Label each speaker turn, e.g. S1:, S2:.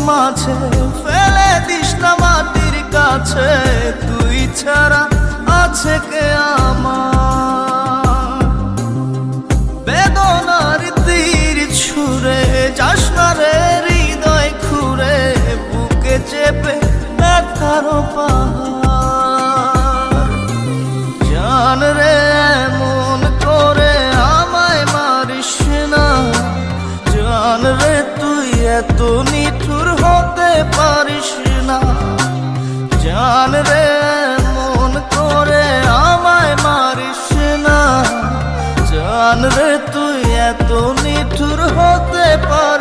S1: মাঝে ফেলে দিস না মাটির কাছে, তুই ছাড়া আছে কে আমার? বেদনার তীর ছুঁড়ে যাস না রে হৃদয় খুঁড়ে, বুকে চেপে ব্যথার পাহাড়। জান রে এমন করে আমায় মারিস না, জান রে তুই এত নিঠুর হতে পারিস না। জান রে এমন করে আমায় মারিস না, জান রে তুই এত নিঠুর হতে পারিস